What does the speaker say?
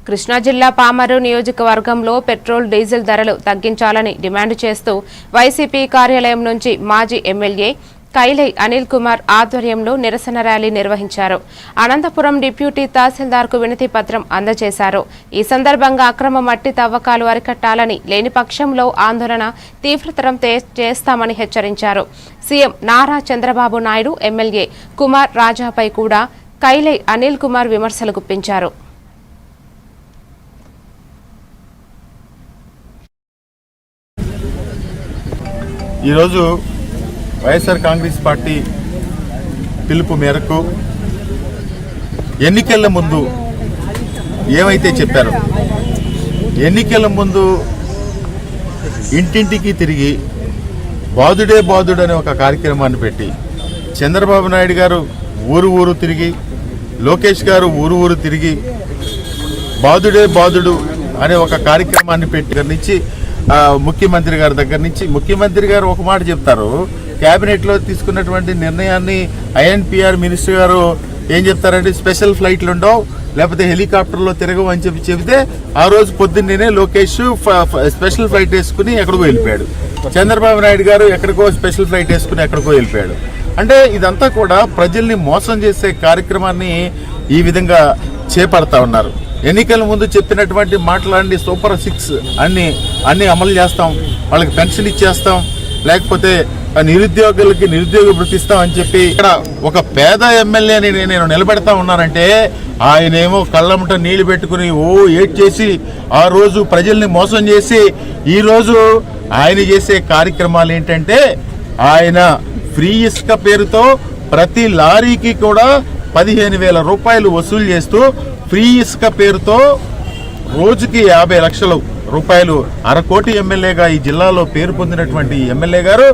కృష్ణా జిల్లా పామరు నియోజకవర్గంలో petrol diesel ధరలు తగ్గించాలని డిమాండ్ చేస్తూ వైసీపీ కార్యాలయం నుంచి మాజీ ఎమ్మెల్యే కైలై అనిల్ కుమార్ ఆధ్వర్యంలో నిరసన ర్యాలీ నిర్వహించారు. అనంతపురం డిప్యూటీ తహసీల్దార్కు వినతి పత్రం అందజేశారు. ఈ సందర్భంగా అక్రమ మట్టి తవ్వకాలు అరికట్టాలని, లేని పక్షంలో ఆందోళన తీవ్రతరం చేస్తామని హెచ్చరించారు. సీఎం నారా చంద్రబాబు నాయుడు, ఎమ్మెల్యే కుమార్ రాజాపై కూడా కైలై అనిల్ కుమార్ విమర్శలు గుప్పించారు. ఈరోజు వైఎస్ఆర్ కాంగ్రెస్ పార్టీ పిలుపు మేరకు ఎన్నికల ముందు ఏమైతే చెప్పారో, ఎన్నికల ముందు ఇంటింటికి తిరిగి బాదుడే బాదుడు అనే ఒక కార్యక్రమాన్ని పెట్టి చంద్రబాబు నాయుడు గారు ఊరు ఊరు తిరిగి, లోకేష్ గారు ఊరు ఊరు తిరిగి బాదుడే బాదుడు అనే ఒక కార్యక్రమాన్ని పెట్టి నుంచి ముఖ్యమంత్రి గారి దగ్గర నుంచి ముఖ్యమంత్రి గారు ఒక మాట చెప్తారు, క్యాబినెట్లో తీసుకున్నటువంటి నిర్ణయాన్ని ఐఎన్పిఆర్ మినిస్టర్ గారు ఏం చెప్తారంటే స్పెషల్ ఫ్లైట్లు ఉండవు, లేకపోతే హెలికాప్టర్లో తిరగవు అని చెప్తే ఆ రోజు పొద్దున్నే లోకేష్ స్పెషల్ ఫ్లైట్ వేసుకుని ఎక్కడికో వెళ్ళిపోయాడు. చంద్రబాబు నాయుడు గారు ఎక్కడికో స్పెషల్ ఫ్లైట్ వేసుకుని ఎక్కడికో వెళ్ళిపోయాడు. అంటే ఇదంతా కూడా ప్రజల్ని మోసం చేసే కార్యక్రమాన్ని ఈ విధంగా చేపడతా ఉన్నారు. ఎన్నికల ముందు చెప్పినటువంటి మాటలన్నీ సూపర్ 6 అన్ని అమలు చేస్తాం, వాళ్ళకి పెన్షన్ ఇచ్చేస్తాం, లేకపోతే నిరుద్యోగులకి నిరుద్యోగ భృతి ఇస్తాం అని చెప్పి ఇక్కడ ఒక పేద ఎమ్మెల్యేని నేను నిలబెడతా ఉన్నానంటే ఆయనేమో కళ్ళముట నీళ్లు పెట్టుకుని ఏడ్ చేసి ఆ రోజు ప్రజల్ని మోసం చేసి ఈ రోజు ఆయన చేసే కార్యక్రమాలు ఏంటంటే ఆయన ఫ్రీ ఇసుక పేరుతో ప్రతి లారీకి కూడా 15,000 రూపాయలు వసూలు చేస్తూ ఫ్రీ ఇసుక పేరుతో రోజుకి 50 లక్షల రూపాయలు 1/2 కోటి ఎమ్మెల్యేగా ఈ జిల్లాలో పేరు పొందినటువంటి ఎమ్మెల్యే గారు